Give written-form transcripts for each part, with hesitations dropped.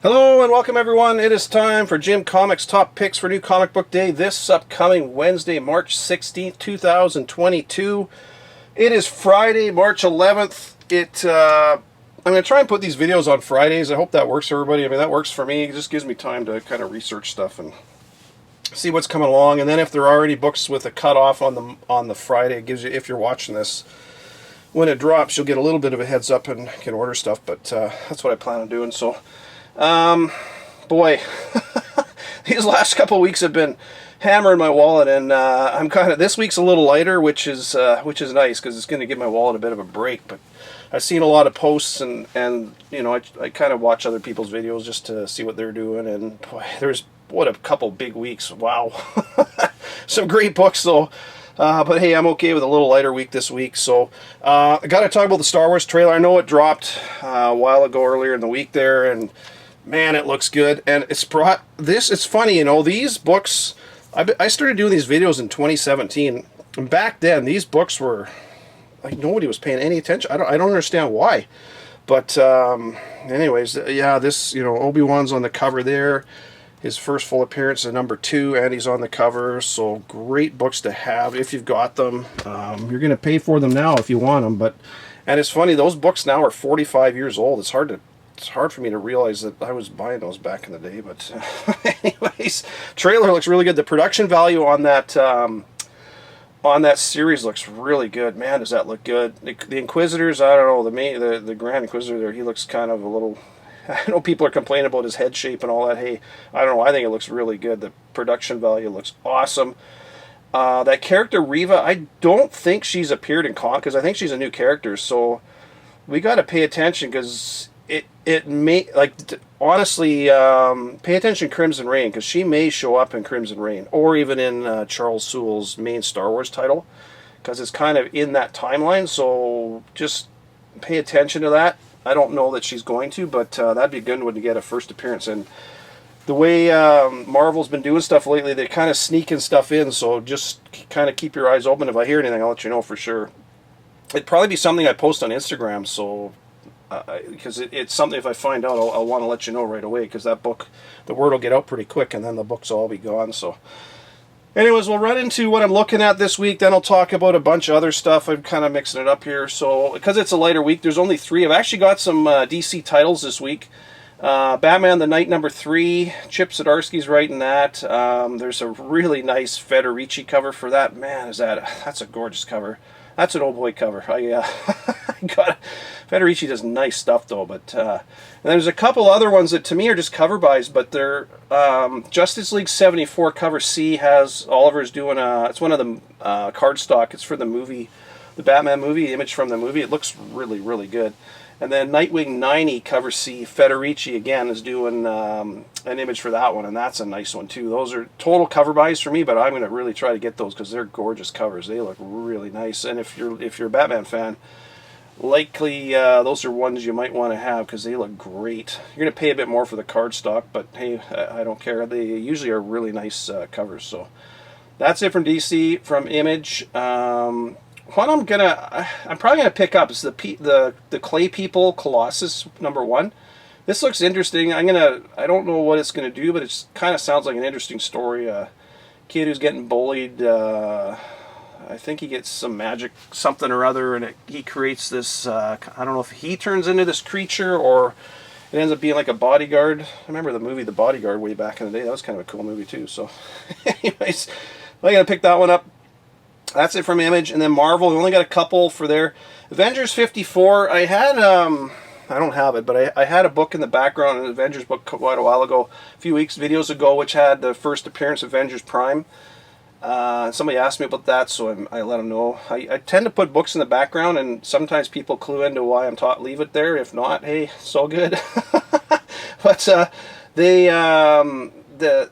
Hello and welcome everyone. It is time for Jim Comics Top Picks for New Comic Book Day this upcoming Wednesday, March 16th, 2022. It is Friday, March 11th. I'm going to try and put these videos on Fridays. I hope that works for everybody. I mean, that works for me. It just gives me time to kind of research stuff and see what's coming along. And then if there are any books with a cutoff on the Friday, it gives you, if you're watching this, when it drops, you'll get a little bit of a heads up and can order stuff. But that's what I plan on doing. So. Boy, these last couple of weeks have been hammering my wallet, and I'm kind of, this week's a little lighter, which is nice because it's going to give my wallet a bit of a break. But I've seen a lot of posts, and you know, I kind of watch other people's videos just to see what they're doing, and boy, what a couple big weeks. Wow, some great books though. But hey, I'm okay with a little lighter week this week. So I got to talk about the Star Wars trailer. I know it dropped a while ago earlier in the week there, and man, it looks good. And it's brought this. It's funny, you know, these books. I started doing these videos in 2017, and back then these books were like nobody was paying any attention. I don't understand why. But anyways, yeah, this, you know, Obi-Wan's on the cover there. His first full appearance is number 2, and he's on the cover. So great books to have if you've got them. You're going to pay for them now if you want them. And it's funny, those books now are 45 years old. It's hard for me to realize that I was buying those back in the day. But anyways, trailer looks really good. The production value on that series looks really good. Man, does that look good. The Inquisitors, I don't know, the Grand Inquisitor there, he looks kind of a little. I know people are complaining about his head shape and all that. Hey, I don't know. I think it looks really good. The production value looks awesome. That character Reva, I don't think she's appeared in con because I think she's a new character. So we got to pay attention because it may, like, honestly, pay attention to Crimson Reign because she may show up in Crimson Reign or even in Charles Soule's main Star Wars title because it's kind of in that timeline. So just pay attention to that. I don't know that she's going to, but that'd be a good one to get a first appearance. And the way Marvel's been doing stuff lately, they're kind of sneaking stuff in, so just kind of keep your eyes open. If I hear anything, I'll let you know for sure. It'd probably be something I post on Instagram, so because it's something if I find out, I'll want to let you know right away, because that book, the word will get out pretty quick, and then the books will all be gone, so... Anyways, we'll run into what I'm looking at this week, then I'll talk about a bunch of other stuff. I'm kind of mixing it up here. So, because it's a lighter week, there's only 3. I've actually got some DC titles this week. Batman the Night #3, Chip Zdarsky's writing that. There's a really nice Federici cover for that. Man, that's a gorgeous cover. That's an old boy cover. Federici does nice stuff though, but and there's a couple other ones that to me are just cover buys, but they're Justice League 74 cover C has Oliver's doing it's one of the cardstock. It's for the movie, the Batman movie, the image from the movie. It looks really, really good. And then Nightwing 90 cover C, Federici again is doing an image for that one, and that's a nice one too. Those are total cover buys for me, but I'm going to really try to get those because they're gorgeous covers. They look really nice, and if you're a Batman fan, likely those are ones you might want to have because they look great. You're going to pay a bit more for the cardstock, but hey, I don't care. They usually are really nice covers. So that's it from DC, from Image. What I'm probably gonna pick up is the Clay People Colossus #1. This looks interesting. I don't know what it's gonna do, but it kind of sounds like an interesting story. A kid who's getting bullied. I think he gets some magic something or other, and he creates this. I don't know if he turns into this creature or it ends up being like a bodyguard. I remember the movie The Bodyguard way back in the day. That was kind of a cool movie too. So, anyways, I'm gonna pick that one up. That's it from Image. And then Marvel, we only got a couple for their Avengers 54. I had, I don't have it, but I had a book in the background, an Avengers book quite a while ago, a few videos ago, which had the first appearance of Avengers Prime. Somebody asked me about that, so I let them know. I tend to put books in the background, and sometimes people clue into why I'm taught leave it there. If not, hey, so good. But the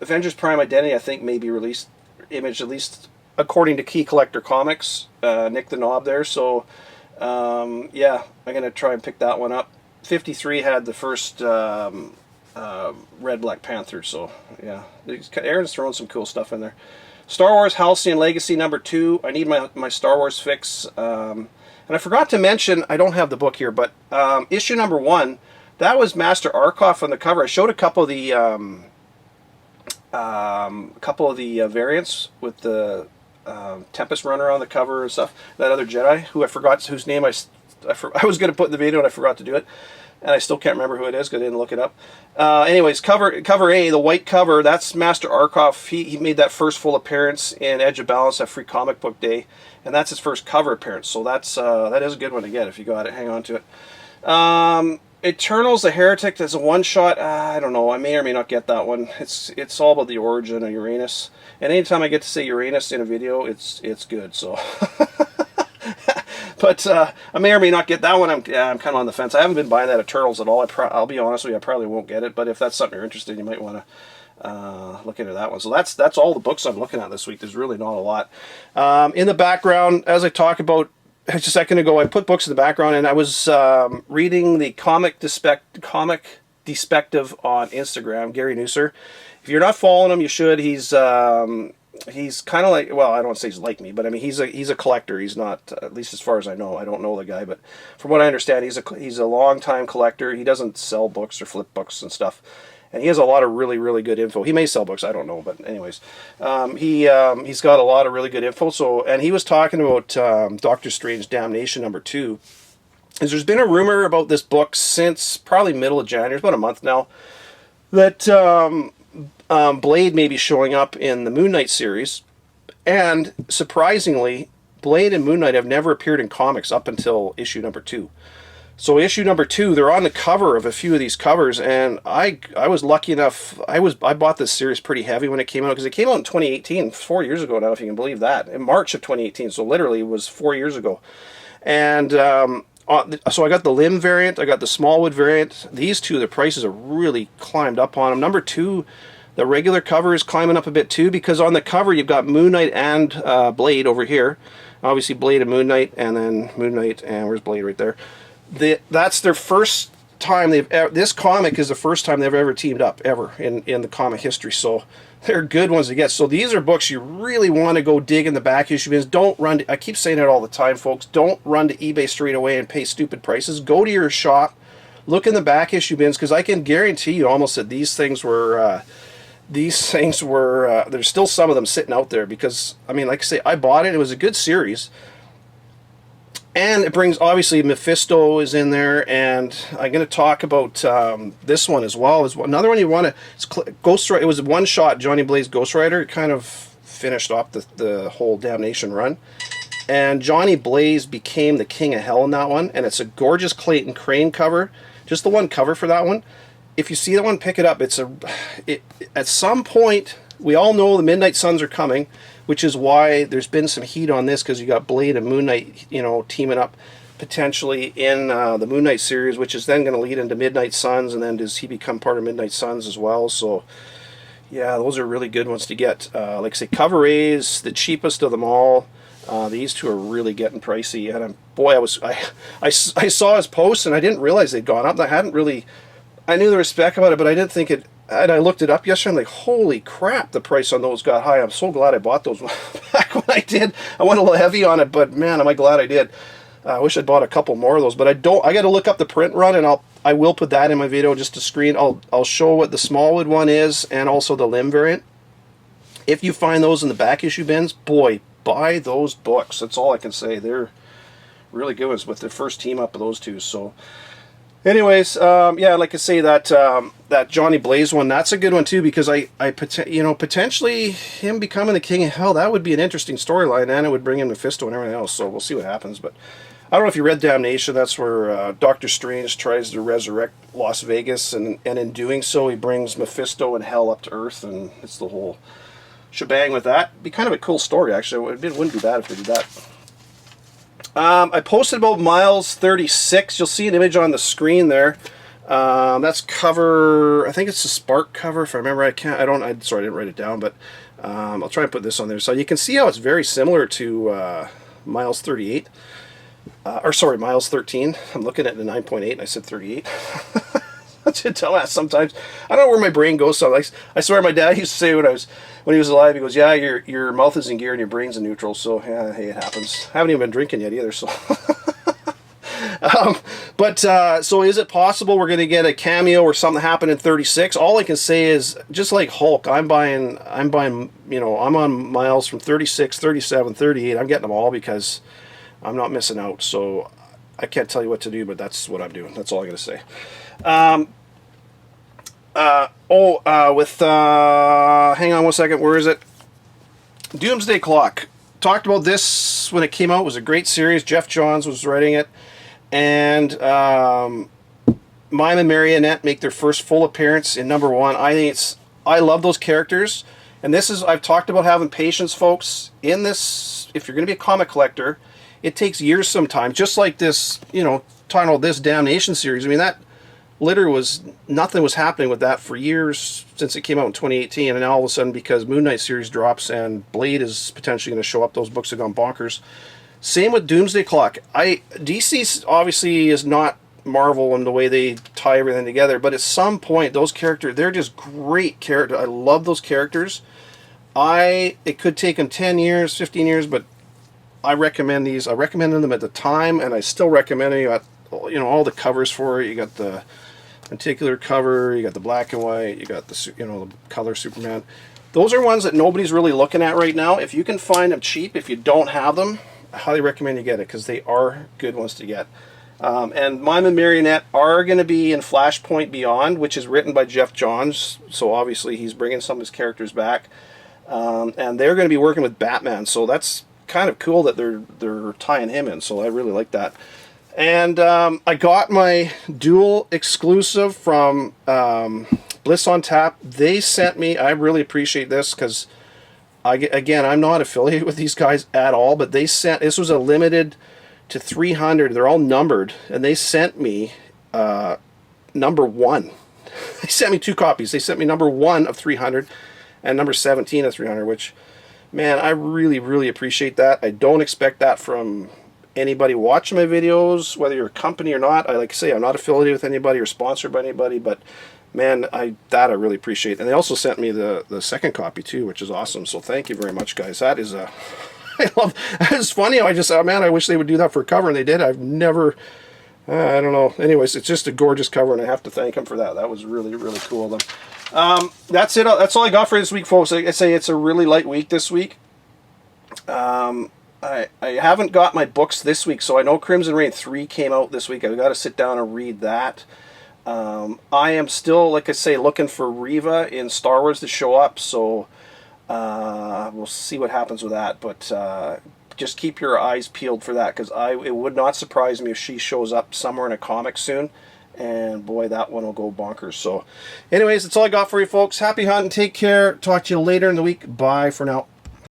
Avengers Prime Identity, I think, may be released, Image, at least according to Key Collector Comics, Nick the Knob there. So, yeah, I'm going to try and pick that one up. 53 had the first Red Black Panther, so, yeah. Aaron's throwing some cool stuff in there. Star Wars Halcyon Legacy #2. I need my Star Wars fix. And I forgot to mention, I don't have the book here, but issue #1, That was Master Arkoff on the cover. I showed a couple of the variants with the Tempest Runner on the cover and stuff. That other Jedi, who I forgot, whose name I was going to put in the video and I forgot to do it. And I still can't remember who it is because I didn't look it up. Anyways, cover A, the white cover, that's Master Arkoff. He made that first full appearance in Edge of Balance at Free Comic Book Day. And that's his first cover appearance. So that is a good one to get if you got it. Hang on to it. Eternals, the Heretic, is a one-shot. I don't know. I may or may not get that one. It's all about the origin of Uranus. And anytime I get to say Uranus in a video, it's good. So... But I may or may not get that one. I'm kind of on the fence. I haven't been buying that Eternals at all. I'll be honest with you, I probably won't get it. But if that's something you're interested in, you might want to look into that one. So that's all the books I'm looking at this week. There's really not a lot. In the background, as I talked about just a second ago, I put books in the background, and I was reading the Comic Despective on Instagram, Gary Newser. If you're not following him, you should. He's kind of like, well, I don't want to say he's like me, but I mean, he's a collector. He's not, at least as far as I know. I don't know the guy, but from what I understand, he's a long-time collector. He doesn't sell books or flip books and stuff, and he has a lot of really, really good info. He may sell books, I don't know, but anyways, he's got a lot of really good info. So, and he was talking about Doctor Strange Damnation #2. Is there's been a rumor about this book since probably middle of January, about a month now, that Blade may be showing up in the Moon Knight series, and surprisingly, Blade and Moon Knight have never appeared in comics up until issue #2. So issue #2, they're on the cover of a few of these covers, and I was lucky enough. I bought this series pretty heavy when it came out, because it came out in 2018, 4 years ago now, if you can believe that, in March of 2018. So literally, it was 4 years ago, and so I got the Lim variant, I got the Smallwood variant. These two, the prices have really climbed up on them. #2. The regular cover is climbing up a bit too, because on the cover you've got Moon Knight and Blade over here. Obviously Blade and Moon Knight, and then Moon Knight, and where's Blade right there? That's their first time this comic is the first time they've ever teamed up, ever, in the comic history. So they're good ones to get. So these are books you really want to go dig in the back issue bins. Don't run to, I keep saying it all the time, folks, don't run to eBay straight away and pay stupid prices. Go to your shop, look in the back issue bins, because I can guarantee you almost that these things were... there's still some of them sitting out there, because, I mean, like I say, I bought it. It was a good series. And it brings, obviously, Mephisto is in there, and I'm going to talk about this one as well. Is another one you want to, it's Ghost Rider. It was a one-shot Johnny Blaze Ghost Rider. It kind of finished off the whole Damnation run. And Johnny Blaze became the King of Hell in that one, and it's a gorgeous Clayton Crane cover. Just the one cover for that one. If you see that one, pick it up. At some point, we all know the Midnight Suns are coming, which is why there's been some heat on this, because you got Blade and Moon Knight, teaming up potentially in the Moon Knight series, which is then going to lead into Midnight Suns, and then does he become part of Midnight Suns as well? So, yeah, those are really good ones to get. Like I say, cover A is the cheapest of them all. These two are really getting pricey, and boy, I saw his post, and I didn't realize they'd gone up. I knew there was spec about it, but I didn't think it, and I looked it up yesterday, I'm like, holy crap, the price on those got high. I'm so glad I bought those back when I did. I went a little heavy on it, but man, am I glad I did. I wish I'd bought a couple more of those, but I got to look up the print run, and I will put that in my video just to screen. I'll show what the Smallwood one is, and also the Lim variant. If you find those in the back issue bins, boy, buy those books. That's all I can say. They're really good ones with the first team up of those two, so... Anyways, yeah, like I say, that Johnny Blaze one, that's a good one too, because potentially him becoming the King of Hell, that would be an interesting storyline, and it would bring in Mephisto and everything else. So we'll see what happens. But I don't know if you read Damnation. That's where Doctor Strange tries to resurrect Las Vegas, and in doing so, he brings Mephisto and Hell up to Earth, and it's the whole shebang with that. It'd be kind of a cool story, actually. It wouldn't be bad if they did that. I posted about Miles 36. You'll see an image on the screen there. That's cover, I think it's the Spark cover, if I remember. Sorry, I didn't write it down, but I'll try and put this on there. So you can see how it's very similar to Miles 38. Sorry, Miles 13. I'm looking at the 9.8 and I said 38. That's a dumbass sometimes. I don't know where my brain goes. So I swear my dad used to say when he was alive, he goes, yeah, your mouth is in gear and your brain's in neutral. So yeah, hey, it happens. I haven't even been drinking yet either. So So is it possible we're going to get a cameo or something happen in 36? All I can say is, just like Hulk, I'm buying, you know, I'm on miles from 36, 37, 38. I'm getting them all because I'm not missing out. So I can't tell you what to do, but that's what I'm doing. That's all I got to say. Hang on one second. Where is it? Doomsday Clock. Talked about this when it came out. It was a great series. Jeff Johns was writing it. And Mime and Marionette make their first full appearance in #1. I love those characters. And this is, I've talked about having patience, folks. In this, if you're going to be a comic collector, it takes years sometimes. Just like this, you know, talking about this Damnation series. I mean, that nothing was happening with that for years since it came out in 2018, and now all of a sudden, because Moon Knight series drops and Blade is potentially going to show up, those books have gone bonkers. Same with Doomsday Clock. DC obviously is not Marvel in the way they tie everything together, but at some point, those characters, they're just great characters. I love those characters. It could take them 10 years, 15 years, but I recommend these. I recommended them at the time, and I still recommend them. You got, you know, all the covers for it. You got the lenticular cover, you got the black and white, you got the, you know, the color Superman. Those are ones that nobody's really looking at right now. If you can find them cheap, if you don't have them, I highly recommend you get it, because they are good ones to get. And Mime and Marionette are going to be in Flashpoint Beyond, which is written by Jeff Johns, so obviously he's bringing some of his characters back. And they're going to be working with Batman, so that's kind of cool that they're tying him in, so I really like that. And I got my dual exclusive from Bliss on Tap. They sent me, I really appreciate this, because again, I'm not affiliated with these guys at all, but they sent, this was a limited to 300. They're all numbered, and they sent me #1. They sent me 2 copies. They sent me #1 of 300 and number 17 of 300, which, man, I really, really appreciate that. I don't expect that from anybody watching my videos, whether you're a company or not. Like I say, I'm not affiliated with anybody or sponsored by anybody, but man, I really appreciate. And they also sent me the second copy too, which is awesome. So thank you very much, guys. That is I love. It's funny. I just, oh man, I wish they would do that for a cover, and they did. I've never. I don't know. Anyways, it's just a gorgeous cover, and I have to thank them for that. That was really, really cool of them. That's it. That's all I got for this week, folks. Like I say, it's a really light week this week. I haven't got my books this week, so I know Crimson Reign 3 came out this week. I've got to sit down and read that. I am still, like I say, looking for Reva in Star Wars to show up, so we'll see what happens with that. But just keep your eyes peeled for that, because it would not surprise me if she shows up somewhere in a comic soon. And boy, that one will go bonkers. So anyways, that's all I got for you, folks. Happy hunting. Take care. Talk to you later in the week. Bye for now.